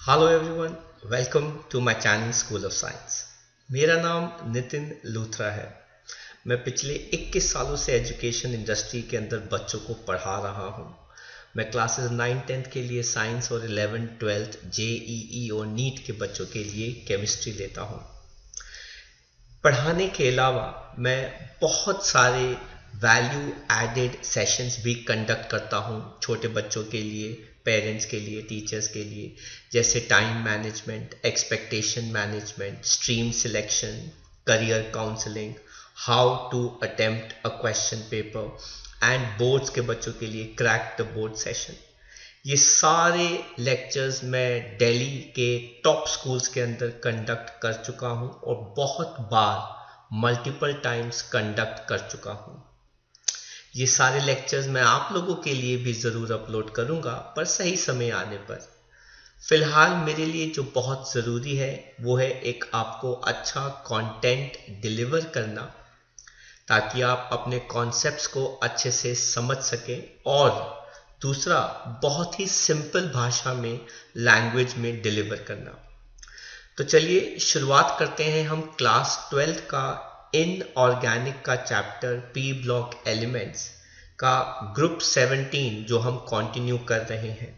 Hello everyone, welcome to my channel school of science. मेरा नाम नितिन लूथरा है। मैं पिछले 21 सालों से एजुकेशन इंडस्ट्री के अंदर बच्चों को पढ़ा रहा हूँ। मैं क्लासेस 9, 10 के लिए साइंस और 11, 12 जेईई और नीट के बच्चों के लिए केमिस्ट्री लेता हूँ। पढ़ाने के अलावा मैं बहुत सारे वैल्यू एडेड सेशंस भी कंडक्ट करता हूँ छोटे बच्चों के लिए, पेरेंट्स के लिए, टीचर्स के लिए, जैसे time management, expectation management, stream selection, career counselling, how to attempt a question paper and boards के बच्चों के लिए क्रैक द बोर्ड सेशन। ये सारे लेक्चर्स मैं दिल्ली के टॉप स्कूल्स के अंदर कंडक्ट कर चुका हूँ और बहुत बार मल्टीपल टाइम्स कंडक्ट कर चुका हूँ। ये सारे लेक्चर्स मैं आप लोगों के लिए भी ज़रूर अपलोड करूँगा, पर सही समय आने पर। फिलहाल मेरे लिए जो बहुत ज़रूरी है वो है एक आपको अच्छा कंटेंट डिलीवर करना, ताकि आप अपने कॉन्सेप्ट्स को अच्छे से समझ सकें, और दूसरा बहुत ही सिंपल भाषा में, लैंग्वेज में डिलीवर करना। तो चलिए शुरुआत करते हैं हम क्लास 12 का इनऑर्गेनिक का चैप्टर पी ब्लॉक एलिमेंट्स का ग्रुप 17 जो हम कंटिन्यू कर रहे हैं।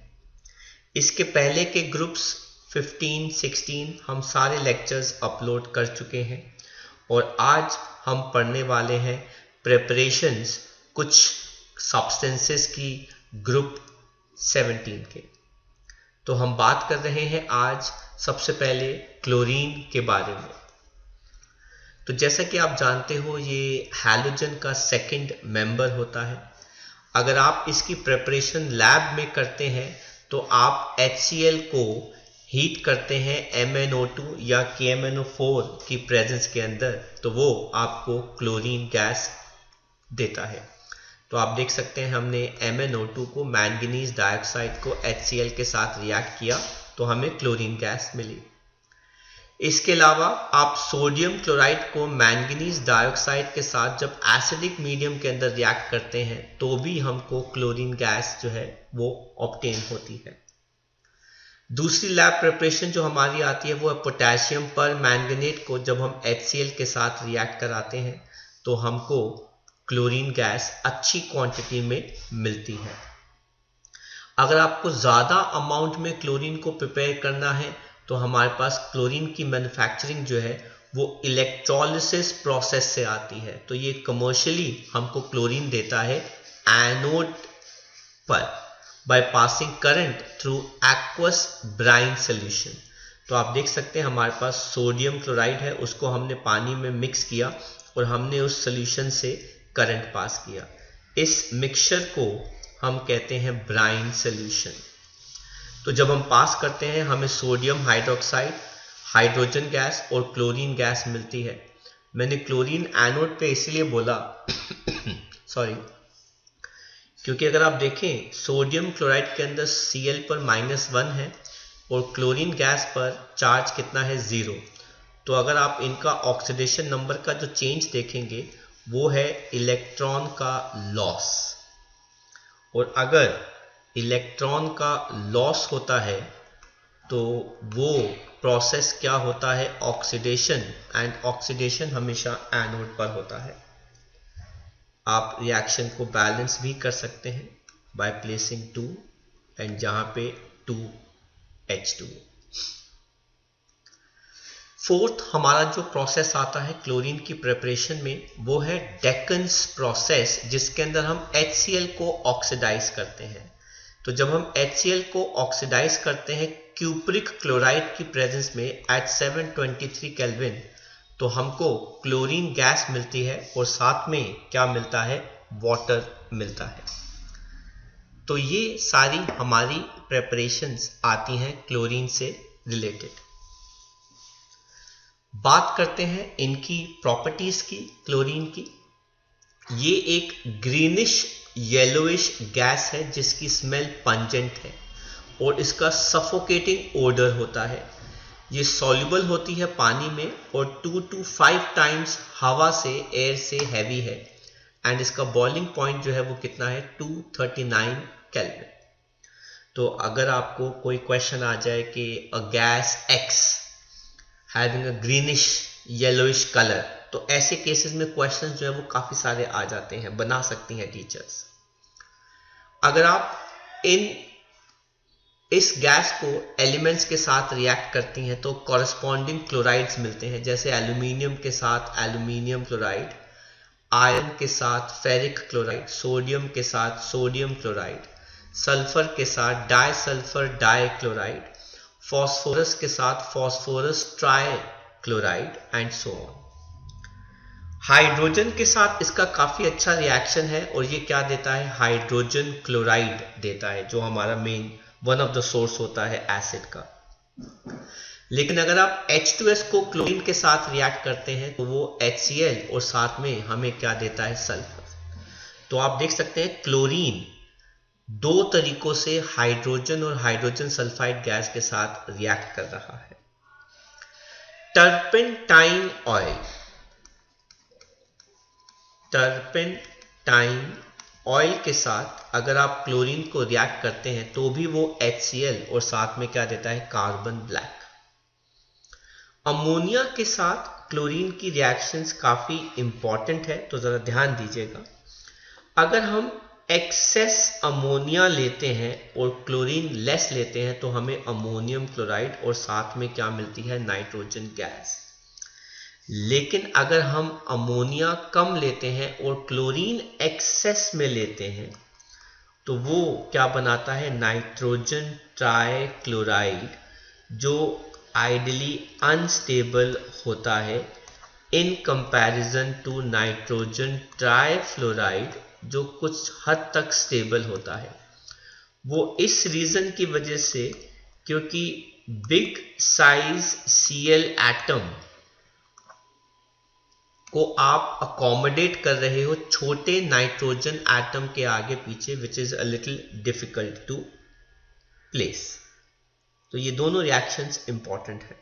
इसके पहले के ग्रुप्स 15, 16 हम सारे लेक्चर्स अपलोड कर चुके हैं और आज हम पढ़ने वाले हैं प्रिपरेशंस कुछ सब्सटेंसेस की ग्रुप 17 के। तो हम बात कर रहे हैं आज सबसे पहले क्लोरीन के बारे में। तो जैसा कि आप जानते हो, ये हैलोजन का सेकंड मेंबर होता है। अगर आप इसकी प्रिपरेशन लैब में करते हैं तो आप HCl को हीट करते हैं MnO2 या KMnO4 की प्रेजेंस के अंदर, तो वो आपको क्लोरीन गैस देता है। तो आप देख सकते हैं हमने MnO2 को मैंगनीज डाइऑक्साइड को HCl के साथ रिएक्ट किया तो हमें क्लोरीन गैस मिली। इसके अलावा आप सोडियम क्लोराइड को मैंगनीज डाइऑक्साइड के साथ जब एसिडिक मीडियम के अंदर रिएक्ट करते हैं तो भी हमको क्लोरीन गैस जो है वो ऑब्टेन होती है। दूसरी लैब प्रिपरेशन जो हमारी आती है वो है पोटेशियम पर मैंगनेट को जब हम HCl के साथ रिएक्ट कराते हैं तो हमको क्लोरीन गैस अच्छी क्वांटिटी में मिलती है। अगर आपको ज़्यादा अमाउंट में क्लोरीन को प्रिपेयर करना है तो हमारे पास क्लोरीन की मैन्युफैक्चरिंग जो है वो इलेक्ट्रोलिसिस प्रोसेस से आती है। तो ये कमर्शियली हमको क्लोरीन देता है एनोड पर by passing current through aqueous brine solution. तो आप देख सकते हैं हमारे पास सोडियम क्लोराइड है, उसको हमने पानी में मिक्स किया और हमने उस सोल्यूशन से करंट पास किया। इस मिक्सचर को हम कहते हैं ब्राइन सोल्यूशन। तो जब हम पास करते हैं हमें सोडियम हाइड्रोक्साइड, हाइड्रोजन गैस और क्लोरीन गैस मिलती है। मैंने क्लोरीन एनोड पे इसलिए बोला सॉरी, क्योंकि अगर आप देखें सोडियम क्लोराइड के अंदर Cl पर -1 है और क्लोरीन गैस पर चार्ज कितना है, 0। तो अगर आप इनका ऑक्सीडेशन नंबर का जो चेंज देखेंगे वो है इलेक्ट्रॉन का लॉस, और अगर इलेक्ट्रॉन का लॉस होता है तो वो प्रोसेस क्या होता है, ऑक्सीडेशन, एंड ऑक्सीडेशन हमेशा एनोड पर होता है। आप रिएक्शन को बैलेंस भी कर सकते हैं बाय प्लेसिंग 2 एंड जहां पे 2H2। फोर्थ हमारा जो प्रोसेस आता है क्लोरीन की प्रिपरेशन में वो है डेकन्स प्रोसेस, जिसके अंदर हम HCl को ऑक्सीडाइज करते हैं। तो जब हम HCl को ऑक्सीडाइज करते हैं क्यूप्रिक क्लोराइड की प्रेजेंस में एट 723 केल्विन, तो हमको क्लोरीन गैस मिलती है और साथ में क्या मिलता है, वाटर मिलता है। तो ये सारी हमारी प्रिपरेशंस आती हैं क्लोरीन से रिलेटेड। बात करते हैं इनकी प्रॉपर्टीज की, क्लोरीन की। ये एक ग्रीनिश येलोइश गैस है जिसकी स्मेल पंजेंट है और इसका सफोकेटिंग ओडर होता है। ये सॉल्युबल होती है पानी में और 2 to 5 टाइम्स हवा से, एयर से हैवी है, एंड इसका बॉइलिंग पॉइंट जो है वो कितना है, 239 केल्विन। तो अगर आपको कोई क्वेश्चन आ जाए कि a gas X having a greenish yellowish colour, तो ऐसे केसेस में क्वेश्चन जो है वो काफी सारे आ जाते हैं, बना सकती हैं टीचर्स। अगर आप इस गैस को एलिमेंट्स के साथ रिएक्ट करती हैं तो कॉरस्पॉन्डिंग क्लोराइड्स मिलते हैं, जैसे एल्यूमिनियम के साथ एल्यूमिनियम क्लोराइड, आयरन के साथ फेरिक क्लोराइड, सोडियम के साथ सोडियम क्लोराइड, सल्फर के साथ डाइसल्फर डाइक्लोराइड, फॉस्फोरस के साथ phosphorus trichloride and so on. Hydrogen के साथ इसका काफी अच्छा रिएक्शन है और ये क्या देता है, हाइड्रोजन क्लोराइड देता है, जो हमारा main one of the source होता है एसिड का। लेकिन अगर आप H2S को क्लोरीन के साथ रिएक्ट करते हैं तो वो HCl और साथ में हमें क्या देता है, सल्फर। तो आप देख सकते हैं क्लोरीन दो तरीकों से हाइड्रोजन और हाइड्रोजन सल्फाइड गैस के साथ रिएक्ट कर रहा है। टर्पेंटाइन ऑयल, टर्पेंटाइन ऑयल के साथ अगर आप क्लोरीन को रिएक्ट करते हैं तो भी वो HCl और साथ में क्या देता है, कार्बन ब्लैक। अमोनिया के साथ क्लोरीन की रिएक्शंस काफी इंपॉर्टेंट है, तो जरा ध्यान दीजिएगा। अगर हम एक्सेस अमोनिया लेते हैं और क्लोरीन लेस लेते हैं तो हमें अमोनियम क्लोराइड और साथ में क्या मिलती है, नाइट्रोजन गैस। लेकिन अगर हम अमोनिया कम लेते हैं और क्लोरीन एक्सेस में लेते हैं तो वो क्या बनाता है, नाइट्रोजन ट्राइक्लोराइड, जो आइडियली अनस्टेबल होता है in comparison to nitrogen trifluoride, जो कुछ हद तक स्टेबल होता है। वो इस रीजन की वजह से क्योंकि बिग साइज Cl एटम को आप अकोमोडेट कर रहे हो छोटे नाइट्रोजन एटम के आगे पीछे, which is a little difficult to place. तो ये दोनों रिएक्शंस इंपॉर्टेंट है।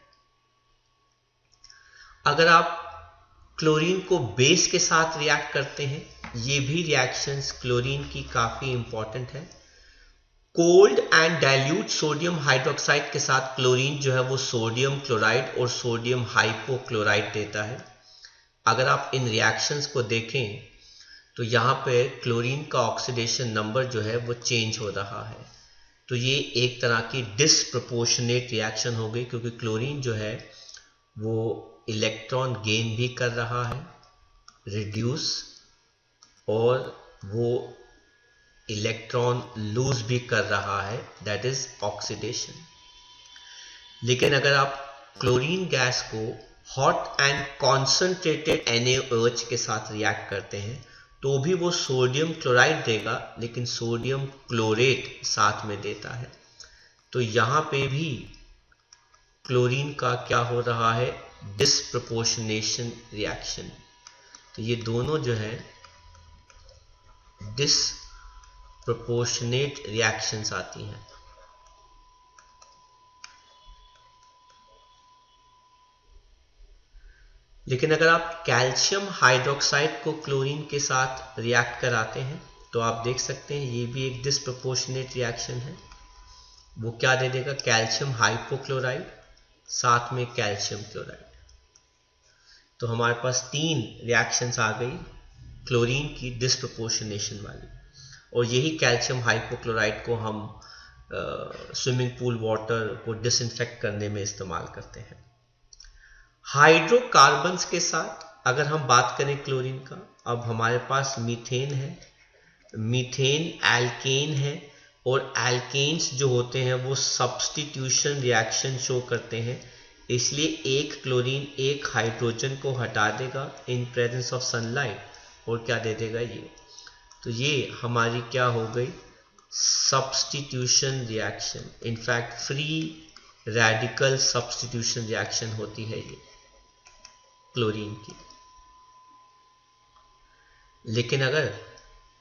अगर आप क्लोरीन को बेस के साथ रिएक्ट करते हैं, ये भी रिएक्शंस क्लोरीन की काफी इंपॉर्टेंट है। Cold and dilute sodium hydroxide के साथ क्लोरीन जो है वो सोडियम क्लोराइड और सोडियम हाइपोक्लोराइड देता है। अगर आप इन रिएक्शंस को देखें तो यहाँ पे क्लोरीन का ऑक्सीडेशन नंबर जो है वो चेंज हो रहा है। तो ये एक तरह की डिसप्रोपोर्शनेट रिएक्शन हो गई, क्योंकि क्लोरीन जो है वो इलेक्ट्रॉन गेन भी कर रहा है, रिड्यूस, और वो इलेक्ट्रॉन लूज भी कर रहा है, दैट इज ऑक्सीडेशन। लेकिन अगर आप क्लोरीन गैस को हॉट एंड कॉन्सेंट्रेटेड NaOH के साथ रिएक्ट करते हैं तो भी वो सोडियम क्लोराइड देगा, लेकिन सोडियम क्लोरेट साथ में देता है। तो यहाँ पे भी क्लोरीन का क्या हो रहा है, डिसप्रोपोर्शनेशन रिएक्शन। तो ये दोनों जो है डिसप्रोपोर्शनेट रिएक्शंस आती हैं। लेकिन अगर आप कैल्शियम हाइड्रोक्साइड को क्लोरीन के साथ रिएक्ट कराते हैं तो आप देख सकते हैं ये भी एक डिसप्रोपोर्शनेट रिएक्शन है। वो क्या दे देगा, कैल्शियम हाइपोक्लोराइड साथ में कैल्शियम क्लोराइड। तो हमारे पास तीन रिएक्शंस आ गई क्लोरीन की डिसप्रोपोर्शनेशन वाली, और यही कैल्शियम हाइपोक्लोराइड को हम स्विमिंग पूल वाटर को डिसइंफेक्ट करने में इस्तेमाल करते हैं। हाइड्रोकार्बन्स के साथ अगर हम बात करें क्लोरीन का, अब हमारे पास मीथेन है, मीथेन एल्केन है, और एल्केन्स जो होते हैं वो सब्स्टिट्यूशन रिएक्शन शो करते हैं, इसलिए एक क्लोरीन एक हाइड्रोजन को हटा देगा इन प्रेजेंस ऑफ सनलाइट और क्या दे देगा ये। तो ये हमारी क्या हो गई, substitution reaction. In fact free radical substitution reaction होती है ये क्लोरीन की। लेकिन अगर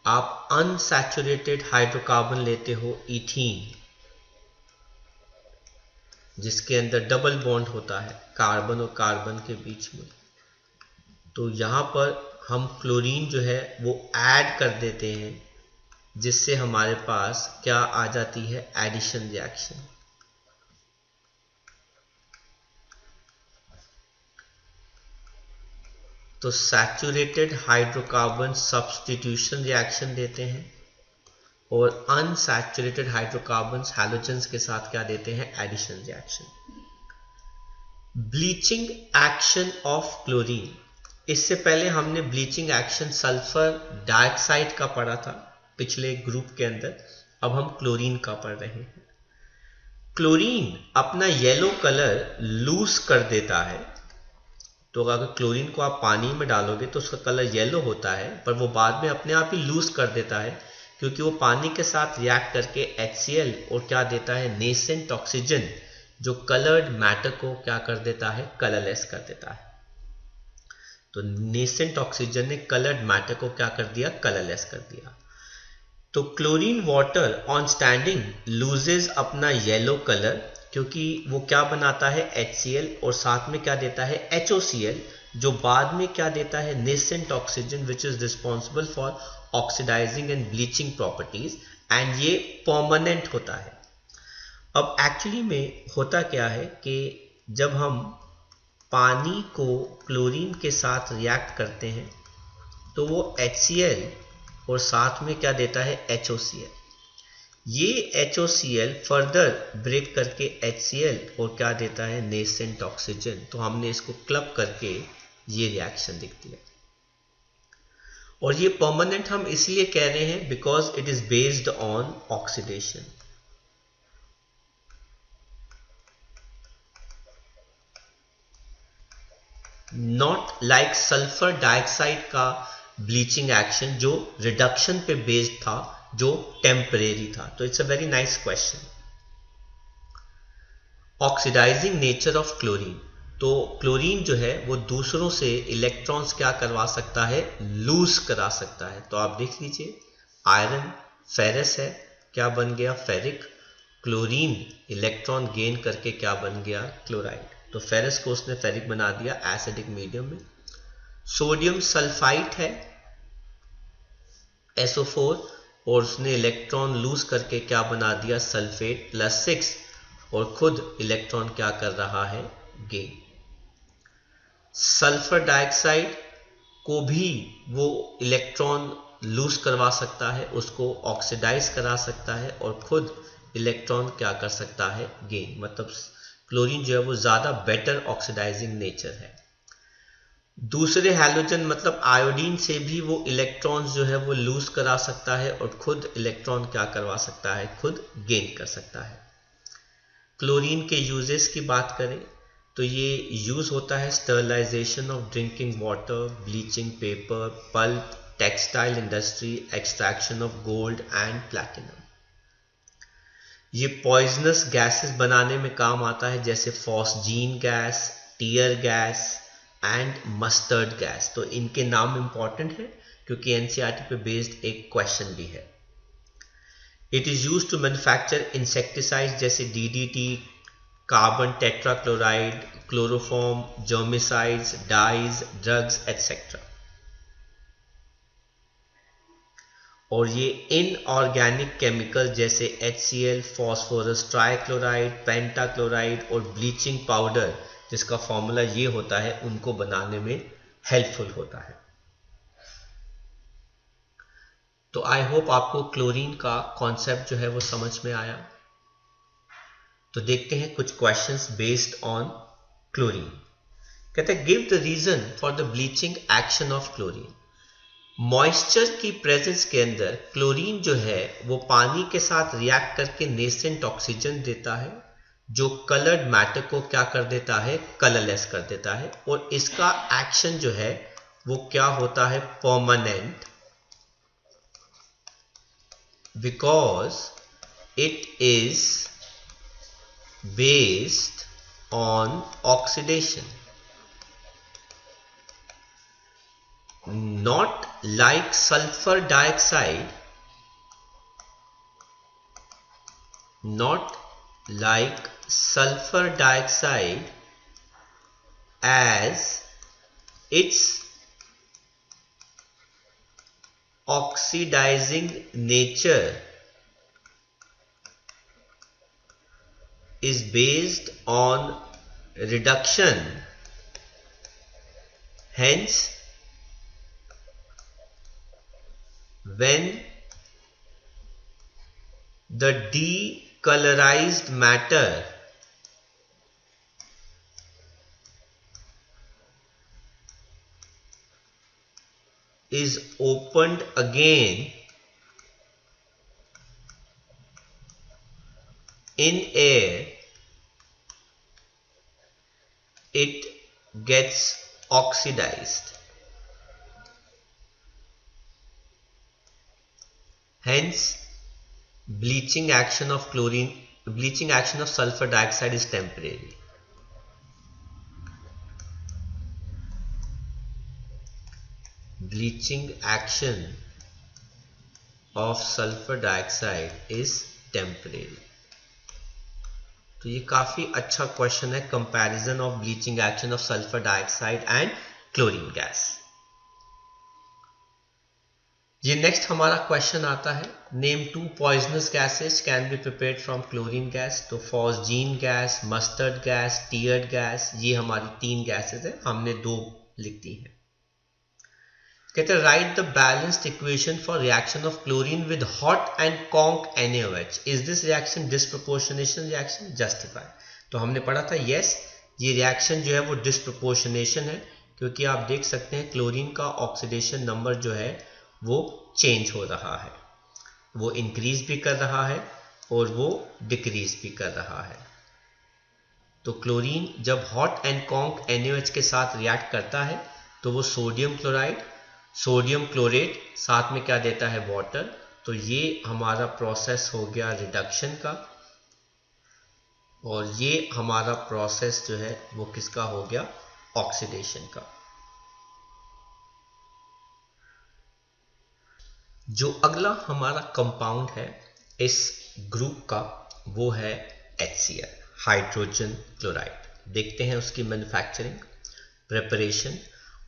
आप अनसैचुरेटेड हाइड्रोकार्बन लेते हो इथीन, जिसके अंदर डबल बॉन्ड होता है कार्बन और कार्बन के बीच में, तो यहां पर हम क्लोरीन जो है वो ऐड कर देते हैं जिससे हमारे पास क्या आ जाती है, एडिशन रिएक्शन। तो सैचुरेटेड हाइड्रोकार्बन सब्स्टिट्यूशन रिएक्शन देते हैं और अनसैचुरेटेड हाइड्रोकार्बन्स हैलोजेंस के साथ क्या देते हैं, addition reaction. Bleaching action of chlorine. इससे पहले हमने ब्लीचिंग एक्शन सल्फर डाइऑक्साइड का पढ़ा था पिछले ग्रुप के अंदर, अब हम क्लोरीन का पढ़ रहे हैं। क्लोरीन अपना येलो कलर लूज कर देता है, तो अगर क्लोरीन को आप पानी में डालोगे तो उसका कलर येलो होता है, पर वो बाद में अपने आप ही लूज कर देता है क्योंकि वो पानी के साथ रिएक्ट करके HCl और क्या देता है, नेसेंट ऑक्सीजन, जो कलर्ड मैटर को क्या कर देता है, कलरलेस कर देता है। तो नेसेंट ऑक्सीजन ने कलर्ड मैटर को क्या कर दिया, कलरलेस कर दिया। तो chlorine water on standing loses अपना येलो कलर, क्योंकि वो क्या बनाता है, HCl और साथ में क्या देता है, HOCl, जो बाद में क्या देता है, nascent oxygen which is responsible for oxidising and bleaching properties, and ये परमानेंट होता है। अब एक्चुअली में होता क्या है कि जब हम पानी को क्लोरीन के साथ रिएक्ट करते हैं तो वो HCl और साथ में क्या देता है, HOCl। ये HOCl फर्दर ब्रेक करके HCl और क्या देता है, नेसेंट ऑक्सीजन। तो हमने इसको क्लब करके ये रिएक्शन दिखती है। और ये परमानेंट हम इसलिए कह रहे हैं because it is based on oxidation. Not like sulphur dioxide का ब्लीचिंग एक्शन जो रिडक्शन पे बेस्ड था, जो टेम्परेरी था। तो it's a very nice question. Oxidising nature of chlorine. तो क्लोरीन जो है वो दूसरों से इलेक्ट्रॉन्स क्या करवा सकता है, लूज करा सकता है। तो आप देख लीजिए, आयरन फेरस है, क्या बन गया, फेरिक। क्लोरीन इलेक्ट्रॉन गेन करके क्या बन गया, क्लोराइड। तो फेरस को उसने फेरिक बना दिया एसिडिक मीडियम में। सोडियम सल्फाइड है, SO4, और उसने इलेक्ट्रॉन लूज करके क्या बना दिया, सल्फेट +6, और खुद इलेक्ट्रॉन क्या कर रहा है, गेन। सल्फर डाइऑक्साइड को भी वो इलेक्ट्रॉन लूज करवा सकता है, उसको ऑक्सीडाइज करा सकता है और खुद इलेक्ट्रॉन क्या कर सकता है, गेन। मतलब क्लोरीन जो है वो ज्यादा बेटर ऑक्सीडाइजिंग नेचर है। दूसरे हैलोजन मतलब आयोडीन से भी वो इलेक्ट्रॉन्स जो है वो लूज करा सकता है और खुद इलेक्ट्रॉन क्या करवा सकता है, खुद गेन कर सकता है। क्लोरीन के यूजेस की बात करें तो ये यूज होता है sterilisation of drinking water, bleaching paper, pulp, textile industry, extraction of gold and platinum. ये पॉइजनस गैसेस बनाने में काम आता है, जैसे phosgene gas, tear gas and mustard gas. तो इनके नाम इंपॉर्टेंट है क्योंकि NCERT पे बेस्ड एक क्वेश्चन भी है। It is use to manufacture insecticide जैसे DDT, carbon tetrachloride, chloroform, germicides, dyes, drugs etcetera. और ये इनऑर्गेनिक केमिकल जैसे HCl, फॉस्फोरस ट्राइक्लोराइड, पेंटाक्लोराइड और ब्लीचिंग पाउडर जिसका फॉर्मूला ये होता है, उनको बनाने में हेल्पफुल होता है। तो आई होप आपको क्लोरीन का कॉन्सेप्ट जो है वो समझ में आया। तो देखते हैं कुछ क्वेश्चंस बेस्ड ऑन क्लोरीन। कहते हैं give the reason for the bleaching action of chlorine. Moisture की प्रेजेंस के अंदर क्लोरीन जो है वो पानी के साथ रिएक्ट करके नेसेंट ऑक्सीजन देता है, जो कलर्ड मैटर को क्या कर देता है, कलरलेस कर देता है। और इसका एक्शन जो है वो क्या होता है, permanent, because it is based on oxidation. Not like sulfur dioxide, not like sulfur dioxide, as its oxidizing nature is based on reduction. Hence, when the decolorized matter is opened again in air, it gets oxidized. Hence, bleaching action of sulfur dioxide is temporary. Bleaching action of sulfur dioxide is temporary. तो ये काफी अच्छा question है, comparison of bleaching action of sulphur dioxide and chlorine gas. ये next हमारा question आता है, name 2 poisonous gases can be prepared from chlorine gas. तो phosgene gas, mustard gas, teared gas, ये हमारी 3 गैसेस है, हमने 2 लिख दी है। कहते हैं right the balanced equation for reaction of chlorine with hot and conc NaOH। Is this reaction disproportionation reaction? Justify. तो हमने पढ़ा था यस, ये रिएक्शन जो है वो डिस्प्रोपोर्शनेशन है, क्योंकि आप देख सकते हैं क्लोरीन का ऑक्सीडेशन नंबर जो है वो चेंज हो रहा है, वो इंक्रीज भी कर रहा है और वो डिक्रीज भी कर रहा है। तो क्लोरीन जब हॉट एंड कॉन्क NaOH के साथ रिएक्ट करता है तो वो सोडियम क्लोराइड, सोडियम क्लोरेट, साथ में क्या देता है? वाटर। तो ये हमारा प्रोसेस हो गया रिडक्शन का, और ये हमारा प्रोसेस जो है वो किसका हो गया? ऑक्सीडेशन का। जो अगला हमारा कंपाउंड है इस ग्रुप का वो है HCl, हाइड्रोजन क्लोराइड। देखते हैं उसकी मैन्युफैक्चरिंग प्रिपरेशन।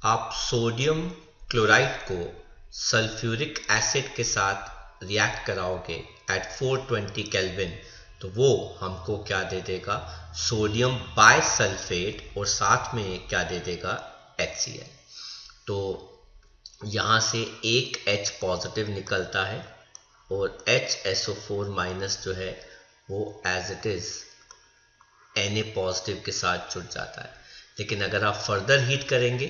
आप सोडियम क्लोराइड को सल्फ्यूरिक एसिड के साथ रिएक्ट कराओगे एट 420 केल्विन, तो वो हमको क्या दे देगा? सोडियम बाइसल्फेट, और साथ में क्या दे देगा? HCl। तो यहाँ से एक H पॉजिटिव निकलता है और HSO4 माइनस जो है वो as it is Na positive के साथ जुड़ जाता है। लेकिन अगर आप फर्दर हीट करेंगे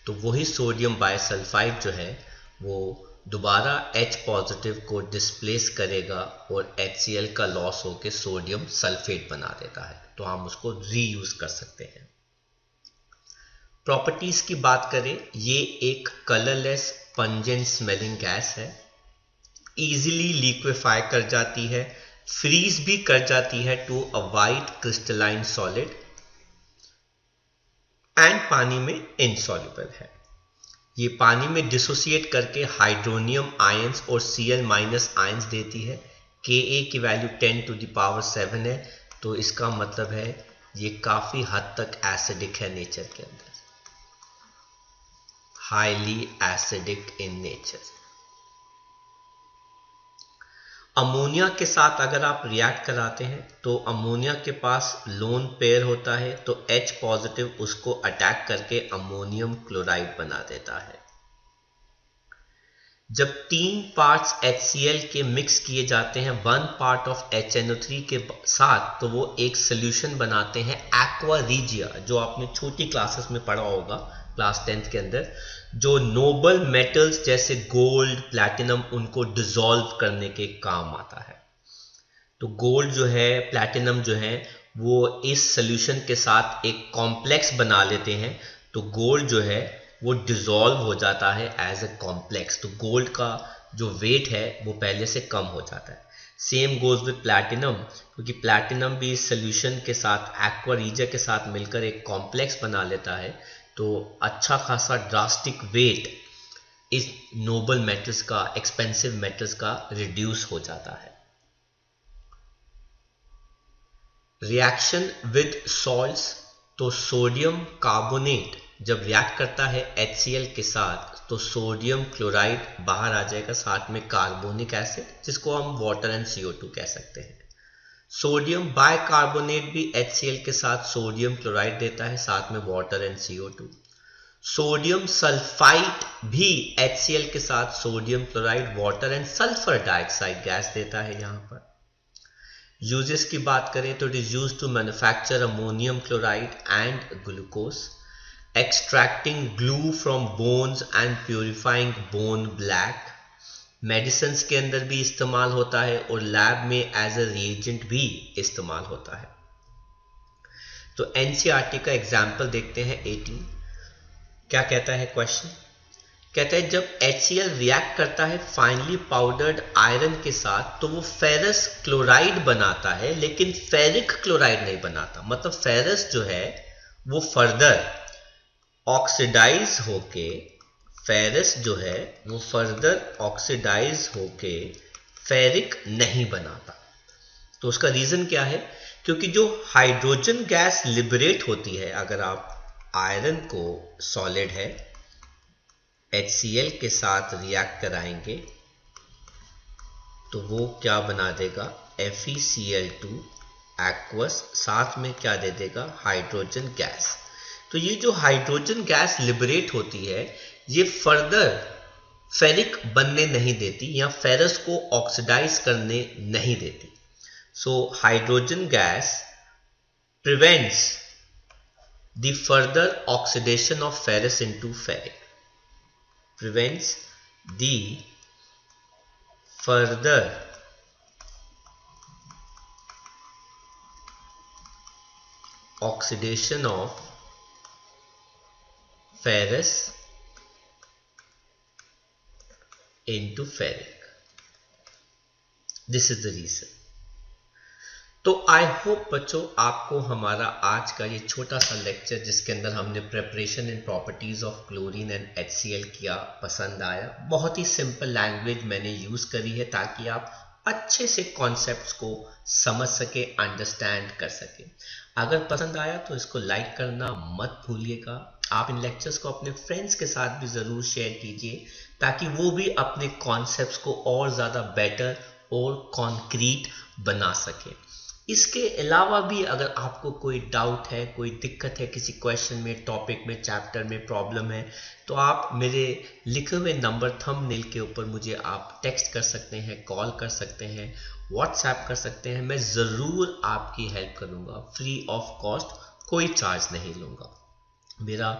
तो वही सोडियम बाइसल्फाइड जो है वो दोबारा H पॉजिटिव को डिस्प्लेस करेगा और HCl का लॉस होकर सोडियम सल्फेट बना देता है, तो हम उसको रीयूज कर सकते हैं। प्रॉपर्टीज की बात करें, ये एक कलरलेस पंजेंट स्मेलिंग गैस है, इजीली लिक्विफाई कर जाती है, फ्रीज भी कर जाती है to a white crystalline solid, and पानी में इनसॉल्युबल है। ये पानी में डिसोसिएट करके हाइड्रोनियम आयंस और Cl माइनस आयंस देती है। Ka की वैल्यू 10 टू द पावर 7 है, तो इसका मतलब है ये काफी हद तक एसिडिक है नेचर के अंदर, highly acidic in nature. Ammonia के साथ अगर आप रिएक्ट कराते हैं तो अमोनिया के पास लोन पेयर होता है, तो H पॉजिटिव उसको अटैक करके अमोनियम क्लोराइड बना देता है। जब 3 पार्ट्स HCl के मिक्स किए जाते हैं 1 पार्ट ऑफ HNO3 के साथ, तो वो एक सोल्यूशन बनाते हैं एक्वा रिजिया, जो आपने छोटी क्लासेस में पढ़ा होगा क्लास 10th के अंदर, जो नोबल मेटल्स जैसे गोल्ड, प्लैटिनम, उनको डिसॉल्व करने के काम आता है। तो गोल्ड जो है, प्लैटिनम जो है, वो इस सोल्यूशन के साथ एक कॉम्प्लेक्स बना लेते हैं, तो गोल्ड जो है वो डिसॉल्व हो जाता है एज ए कॉम्प्लेक्स, तो गोल्ड का जो वेट है वो पहले से कम हो जाता है। सेम गोज विद प्लैटिनम, क्योंकि प्लैटिनम भी इस सोल्यूशन के साथ एक्वा रिजिया के साथ मिलकर एक कॉम्प्लेक्स बना लेता है, तो अच्छा खासा ड्रास्टिक वेट इस नोबल मेटल्स का, एक्सपेंसिव मेटल्स का रिड्यूस हो जाता है। रिएक्शन विद सॉल्ट्स, तो सोडियम कार्बोनेट जब रिएक्ट करता है HCl के साथ, तो सोडियम क्लोराइड बाहर आ जाएगा, साथ में कार्बोनिक एसिड जिसको हम वाटर एंड CO2 कह सकते हैं। सोडियम बाइकार्बोनेट भी HCl के साथ सोडियम क्लोराइड देता है, साथ में water and CO2। Sodium sulphide भी HCl के साथ sodium chloride, water and sulphur dioxide gas देता है। यहाँ पर यूजेस की बात करें तो it is used to manufacture ammonium chloride and glucose, extracting glue from bones and purifying bone black. Medicine के अंदर भी इस्तेमाल होता है और लैब में एज ए रिएजेंट भी इस्तेमाल होता है। तो NCERT का एग्जाम्पल देखते हैं 18। क्या कहता है क्वेश्चन? कहता है जब HCl रिएक्ट करता है फाइनली पाउडर्ड आयरन के साथ तो वो फेरस क्लोराइड बनाता है, लेकिन फेरिक क्लोराइड नहीं बनाता। मतलब फेरस जो है वो फर्दर ऑक्सीडाइज होके, फेरस जो है वो फर्दर ऑक्सीडाइज होके फेरिक नहीं बनाता। तो उसका रीजन क्या है? क्योंकि जो हाइड्रोजन गैस लिबरेट होती है, अगर आप आयरन को सॉलिड है HCl के साथ रिएक्ट कराएंगे तो वो क्या बना देगा? FeCl2 एक्वस, साथ में क्या दे देगा? Hydrogen gas. तो ये जो हाइड्रोजन गैस लिबरेट होती है ये फर्दर फेरिक बनने नहीं देती या फेरस को ऑक्सीडाइज करने नहीं देती। So hydrogen gas prevents the further oxidation of ferrous into ferric, prevents the further oxidation of ferrous into ferric. This is the reason. तो आई होप बच्चों आपको हमारा आज का ये छोटा सा लेक्चर जिसके अंदर हमने preparation and properties of chlorine and HCl किया पसंद आया। बहुत ही सिंपल लैंग्वेज मैंने यूज करी है ताकि आप अच्छे से कॉन्सेप्ट्स को समझ सके, अंडरस्टैंड कर सके। अगर पसंद आया तो इसको लाइक करना मत भूलिएगा। आप इन लेक्चर्स को अपने फ्रेंड्स के साथ भी ज़रूर शेयर कीजिए ताकि वो भी अपने कॉन्सेप्ट्स को और ज़्यादा बेटर और कॉन्क्रीट बना सके। इसके अलावा भी अगर आपको कोई डाउट है, कोई दिक्कत है किसी क्वेश्चन में, टॉपिक में, चैप्टर में प्रॉब्लम है तो आप मेरे लिखे हुए नंबर थंबनेल के ऊपर मुझे आप टेक्स्ट कर सकते हैं, कॉल कर सकते हैं, व्हाट्सएप कर सकते हैं। मैं ज़रूर आपकी हेल्प करूँगा, फ्री ऑफ कॉस्ट, कोई चार्ज नहीं लूँगा। मेरा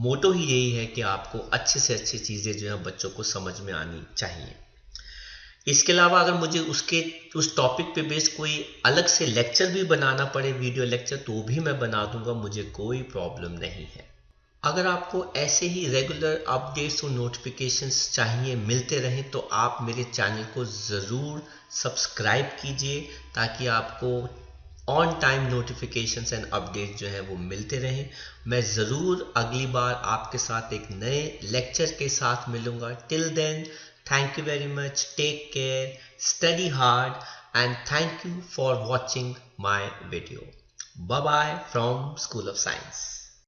मोटो ही यही है कि आपको अच्छे से अच्छी चीज़ें जो है बच्चों को समझ में आनी चाहिए। इसके अलावा अगर मुझे उस टॉपिक पे बेस्ड कोई अलग से लेक्चर भी बनाना पड़े, वीडियो लेक्चर, तो भी मैं बना दूंगा, मुझे कोई प्रॉब्लम नहीं है। अगर आपको ऐसे ही रेगुलर अपडेट्स और नोटिफिकेशंस चाहिए, मिलते रहें, तो आप मेरे चैनल को ज़रूर सब्सक्राइब कीजिए ताकि आपको on time notifications and update जो है वो मिलते रहें। मैं ज़रूर अगली बार आपके साथ एक नए लेक्चर के साथ मिलूँगा। Till then, thank you very much, take care, study hard, and thank you for watching my video. Bye bye from School of Science.